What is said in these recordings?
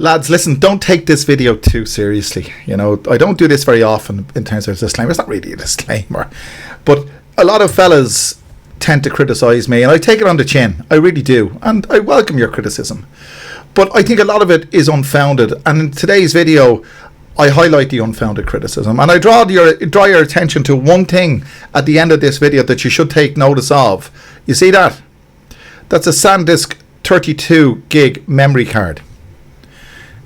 Lads, listen, don't take this video too seriously. You know, I don't do this very often in terms of disclaimer. It's not really a disclaimer. But a lot of fellas tend to criticise me, and I take it on the chin. I really do. And I welcome your criticism. But I think a lot of it is unfounded. And in today's video, I highlight the unfounded criticism. And I draw your attention to one thing at the end of this video that you should take notice of. You see that? That's a SanDisk 32 gig memory card.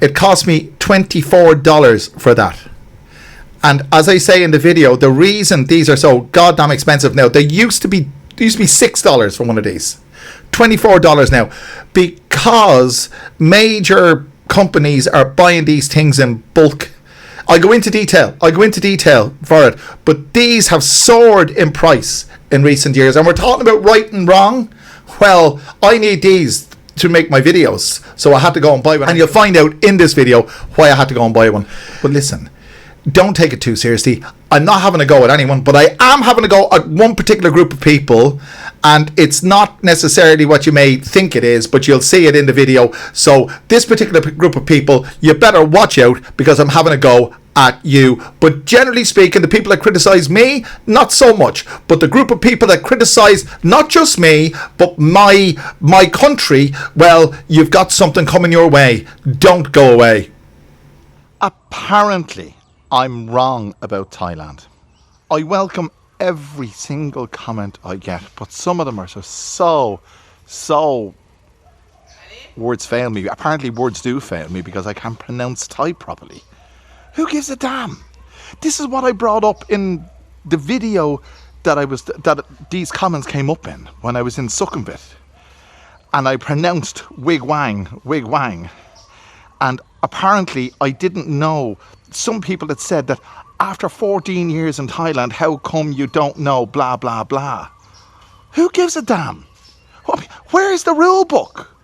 It cost me $24 for that. And as I say in the video, the reason these are so goddamn expensive now, they used to be $6 for one of these. $24 now, because major companies are buying these things in bulk. I go into detail for it, but these have soared in price in recent years. And we're talking about right and wrong. Well, I need these to make my videos, so I had to go and buy one, and you'll find out in this video why I had to go and buy one. But listen, don't take it too seriously. I'm not having a go at anyone, but I am having a go at one particular group of people, and it's not necessarily what you may think it is, but you'll see it in the video. So this particular group of people, you better watch out, because I'm having a go at you. But generally speaking, the people that criticize me, not so much. But the group of people that criticize not just me, but my country, well, you've got something coming your way. Don't go away. Apparently, I'm wrong about Thailand. I welcome every single comment I get, but some of them are so words fail me. Apparently words do fail me because I can't pronounce Thai properly. Who gives a damn? This is what I brought up in the video that these comments came up in when I was in Sukhumvit, and I pronounced wig wang, and apparently I didn't know. Some people had said that after 14 years in Thailand, how come you don't know blah blah blah? Who gives a damn? Where's the rule book?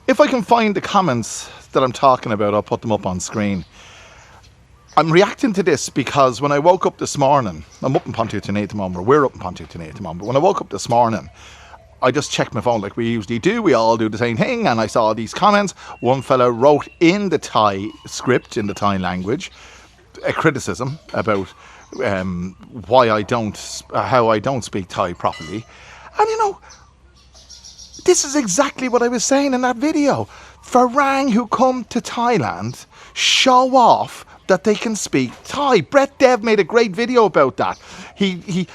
If I can find the comments that I'm talking about, I'll put them up on screen. I'm reacting to this because when I woke up this morning, I'm up in Pontoon at the moment, we're up in Pontoon at the moment, but when I woke up this morning, I just checked my phone like we usually do. We all do the same thing, and I saw these comments. One fella wrote in the Thai script, in the Thai language, a criticism about how I don't speak Thai properly. And you know, this is exactly what I was saying in that video. Farang who come to Thailand show off that they can speak Thai. Brett Dev made a great video about that. He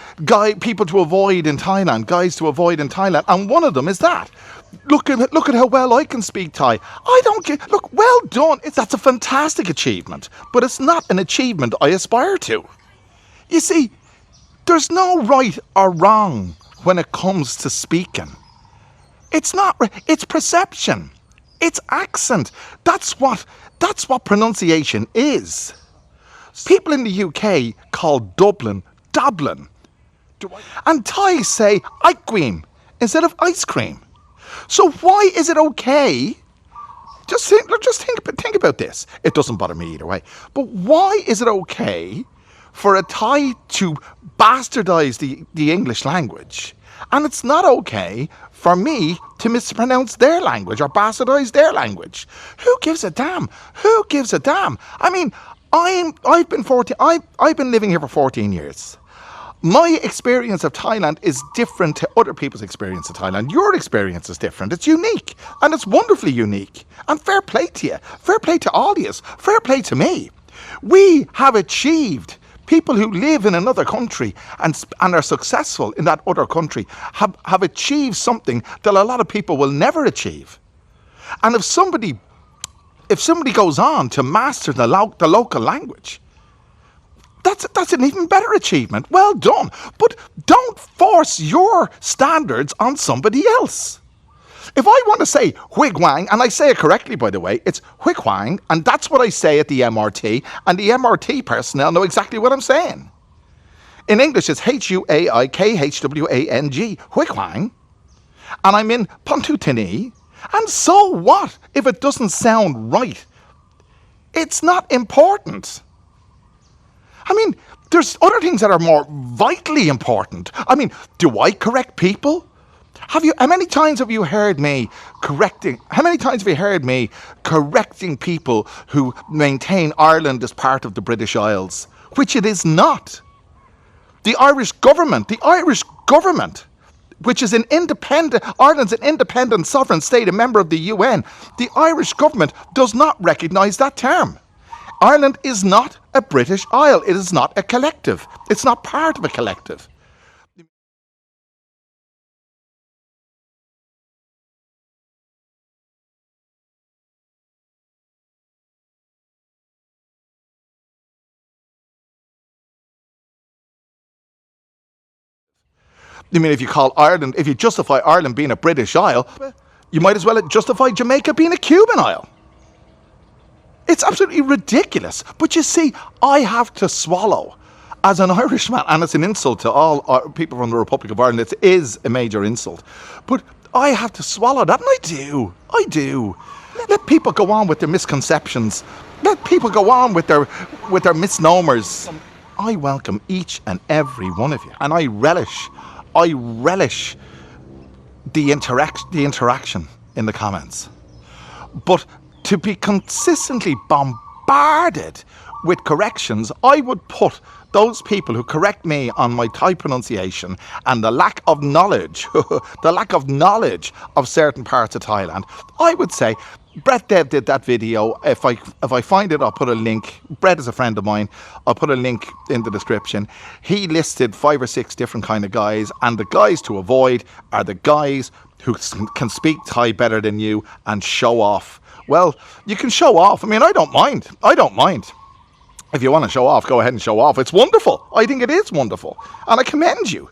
people to avoid in Thailand, guys to avoid in Thailand, and one of them is that. Look at how well I can speak Thai. I don't get. Look, well done. That's a fantastic achievement, but it's not an achievement I aspire to. You see, there's no right or wrong when it comes to speaking. It's not. It's perception. It's accent. That's what pronunciation is. People in the UK call Dublin Dublin. And Thai say ice cream instead of ice cream. So why is it okay? Just think about this. It doesn't bother me either way. But why is it okay for a Thai to bastardize the English language, and it's not okay for me to mispronounce their language or bastardize their language? Who gives a damn? Who gives a damn? I mean, I've been living here for 14 years. My experience of Thailand is different to other people's experience of Thailand. Your experience is different. It's unique, and it's wonderfully unique. And fair play to you. Fair play to all of you. Fair play to me. We have achieved. People who live in another country and are successful in that other country have achieved something that a lot of people will never achieve. And if somebody goes on to master the local language, that's an even better achievement. Well done. But don't force your standards on somebody else. If I want to say Huig Wang, and I say it correctly, by the way, it's Huig Wang, and that's what I say at the MRT, and the MRT personnel know exactly what I'm saying. In English, it's Huaikhwang, Huig Wang, and I'm in Pontoon, and so what if it doesn't sound right? It's not important. I mean, there's other things that are more vitally important. I mean, do I correct people? How many times have you heard me correcting? How many times have you heard me correcting people who maintain Ireland as part of the British Isles, which it is not? The Irish government, which is an independent, Ireland's an independent sovereign state, a member of the UN. The Irish government does not recognise that term. Ireland is not a British Isle. It is not a collective. It's not part of a collective. I mean, if you justify Ireland being a British Isle, you might as well justify Jamaica being a Cuban Isle. It's absolutely ridiculous. But you see, I have to swallow, as an Irishman, and it's an insult to all people from the Republic of Ireland. It is a major insult. But I have to swallow that, and I do. Let people go on with their misconceptions. Let people go on with their misnomers. I welcome each and every one of you, and I relish the interaction in the comments. But to be consistently bombarded with corrections, I would put those people who correct me on my Thai pronunciation and the lack of knowledge, of certain parts of Thailand, I would say, Brett Dev did that video. If I find it, I'll put a link. Brett is a friend of mine. I'll put a link in the description. He listed 5 or 6 different kind of guys, and the guys to avoid are the guys who can speak Thai better than you and show off. Well, you can show off. I mean, I don't mind. If you want to show off, go ahead and show off. It's wonderful. I think it is wonderful. And I commend you.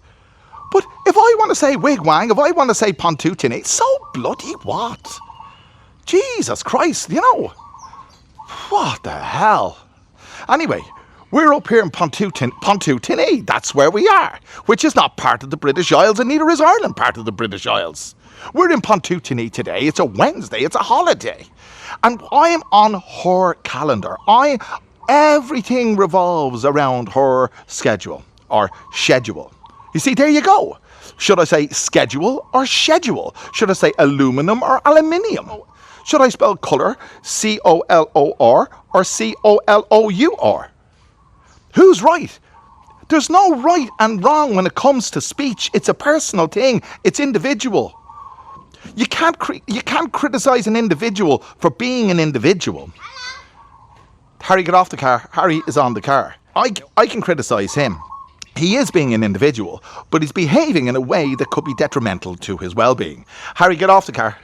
But if I want to say wigwang, if I want to say pontutini, so bloody what? Jesus Christ, what the hell? Anyway, we're up here in Pontutini. That's where we are, which is not part of the British Isles, and neither is Ireland part of the British Isles. We're in Pontutini today. It's a Wednesday. It's a holiday. And I'm on her calendar. Everything revolves around her schedule, or schedule. You see, there you go. Should I say schedule or schedule? Should I say aluminum or aluminium? Should I spell colour C-O-L-O-R or C-O-L-O-U-R? Who's right? There's no right and wrong when it comes to speech. It's a personal thing. It's individual. You can't criticise an individual for being an individual. Harry, get off the car. Harry is on the car. I can criticise him. He is being an individual, but he's behaving in a way that could be detrimental to his well-being. Harry, get off the car.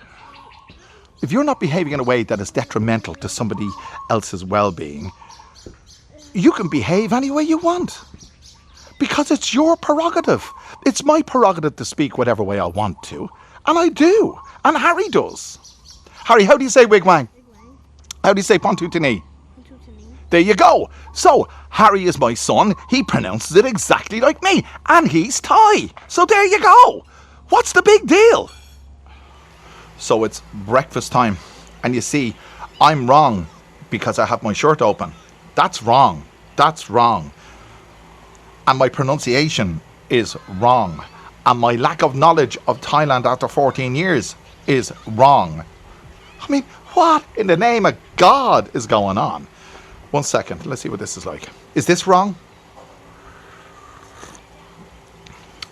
If you're not behaving in a way that is detrimental to somebody else's well-being, you can behave any way you want. Because it's your prerogative. It's my prerogative to speak whatever way I want to. And I do. And Harry does. Harry, how do you say wigwang? How do you say pontutini? There you go. So, Harry is my son. He pronounces it exactly like me. And he's Thai. So there you go. What's the big deal? So it's breakfast time. And you see, I'm wrong because I have my shirt open. That's wrong. And my pronunciation is wrong. And my lack of knowledge of Thailand after 14 years is wrong. I mean, what in the name of God is going on? 1 second. Let's see what this is like. Is this wrong?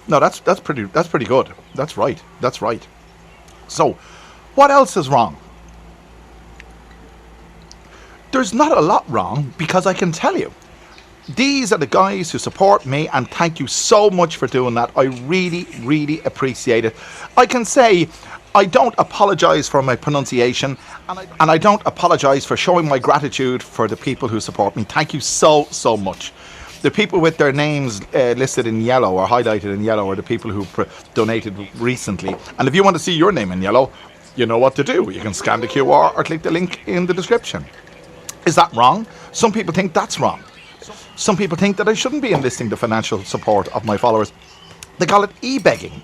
No, that's pretty good. That's right. So, what else is wrong? There's not a lot wrong, because I can tell you, these are the guys who support me, and thank you so much for doing that. I really appreciate it. I can say I don't apologise for my pronunciation, and I don't apologise for showing my gratitude for the people who support me. Thank you so much. The people with their names listed in yellow or highlighted in yellow are the people who donated recently. And if you want to see your name in yellow, you know what to do. You can scan the QR or click the link in the description. Is that wrong? Some people think that's wrong. Some people think that I shouldn't be enlisting the financial support of my followers. They call it e-begging.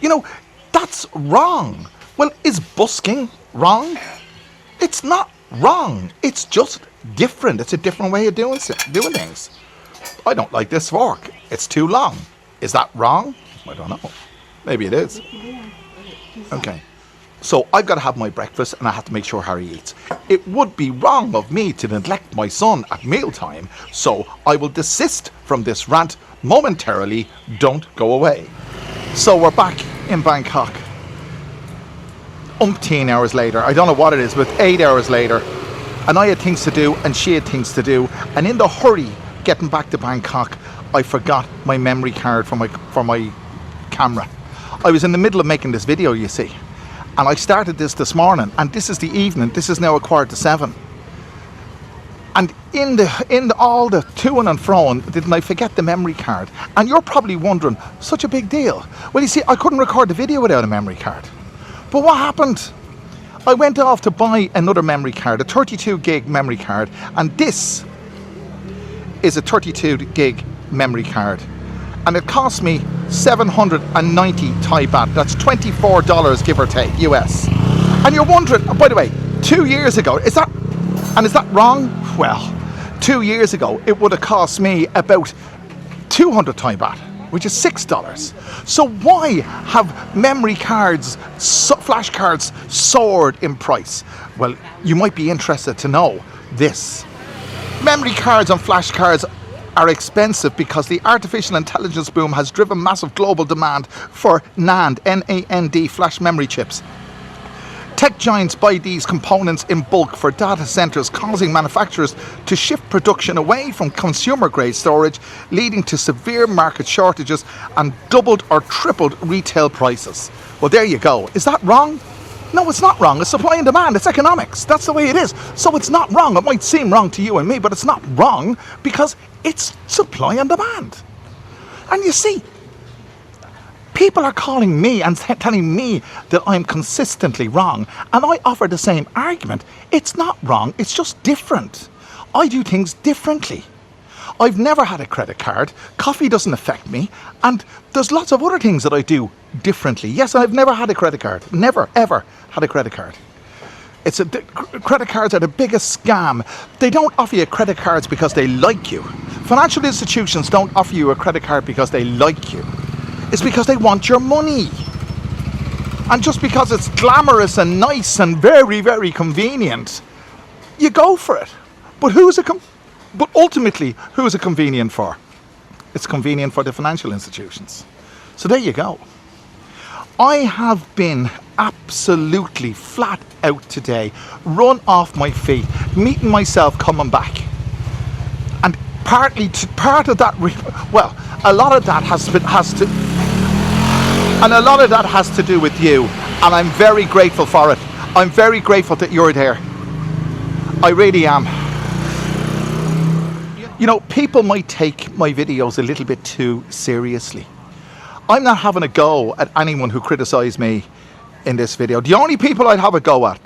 You know, that's wrong. Well, is busking wrong? It's not wrong. It's just different. It's a different way of doing things. I don't like this fork. It's too long. Is that wrong? I don't know. Maybe it is. Okay. So I've got to have my breakfast and I have to make sure Harry eats. It would be wrong of me to neglect my son at mealtime, so I will desist from this rant momentarily. Don't go away. So we're back in Bangkok. Umpteen hours later. I don't know what it is, but 8 hours later. And I had things to do and she had things to do. And in the hurry getting back to Bangkok, I forgot my memory card for my camera. I was in the middle of making this video, you see. And I started this morning, and this is the evening. This is now 7:15. And in all the to and fro, didn't I forget the memory card? And you're probably wondering, such a big deal. Well, you see, I couldn't record the video without a memory card. But what happened? I went off to buy another memory card, a 32 gig memory card, and this is a 32 gig memory card. And it cost me 790 Thai baht. That's $24, give or take, US. And you're wondering, by the way, 2 years ago, is that wrong? Well, 2 years ago, it would have cost me about 200 Thai baht, which is $6. So why have memory cards, flash cards, soared in price? Well, you might be interested to know this. Memory cards and flash cards are expensive because the artificial intelligence boom has driven massive global demand for NAND, N-A-N-D, flash memory chips. Tech giants buy these components in bulk for data centers, causing manufacturers to shift production away from consumer-grade storage, leading to severe market shortages and doubled or tripled retail prices. Well, there you go. Is that wrong? No, it's not wrong. It's supply and demand. It's economics. That's the way it is. So it's not wrong. It might seem wrong to you and me, but it's not wrong because it's supply and demand. And you see, people are calling me and telling me that I'm consistently wrong. And I offer the same argument. It's not wrong. It's just different. I do things differently. I've never had a credit card. Coffee doesn't affect me. And there's lots of other things that I do differently. Yes, I've never had a credit card. Never, ever had a credit card. Credit cards are the biggest scam. They don't offer you credit cards because they like you. Financial institutions don't offer you a credit card because they like you. It's because they want your money. And just because it's glamorous and nice and very, very convenient, you go for it. But ultimately, who is it convenient for? It's convenient for the financial institutions. So there you go. I have been absolutely flat out today, run off my feet, meeting myself coming back. And part of that, a lot of that has to do with you, and I'm very grateful for it. I'm very grateful that you're there. I really am. You know, people might take my videos a little bit too seriously. I'm not having a go at anyone who criticised me in this video. The only people I'd have a go at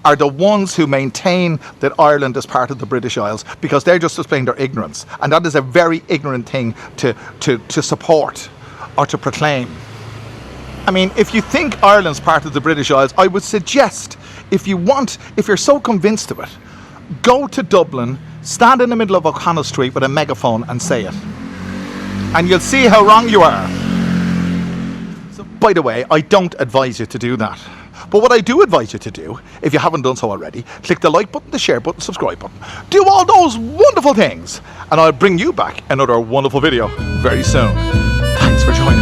are the ones who maintain that Ireland is part of the British Isles, because they're just displaying their ignorance. And that is a very ignorant thing to support or to proclaim. I mean, if you think Ireland's part of the British Isles, I would suggest, if you're so convinced of it, go to Dublin, stand in the middle of O'Connell Street with a megaphone and say it. And you'll see how wrong you are. So, by the way, I don't advise you to do that. But what I do advise you to do, if you haven't done so already, click the like button, the share button, subscribe button. Do all those wonderful things. And I'll bring you back another wonderful video very soon. Thanks for joining.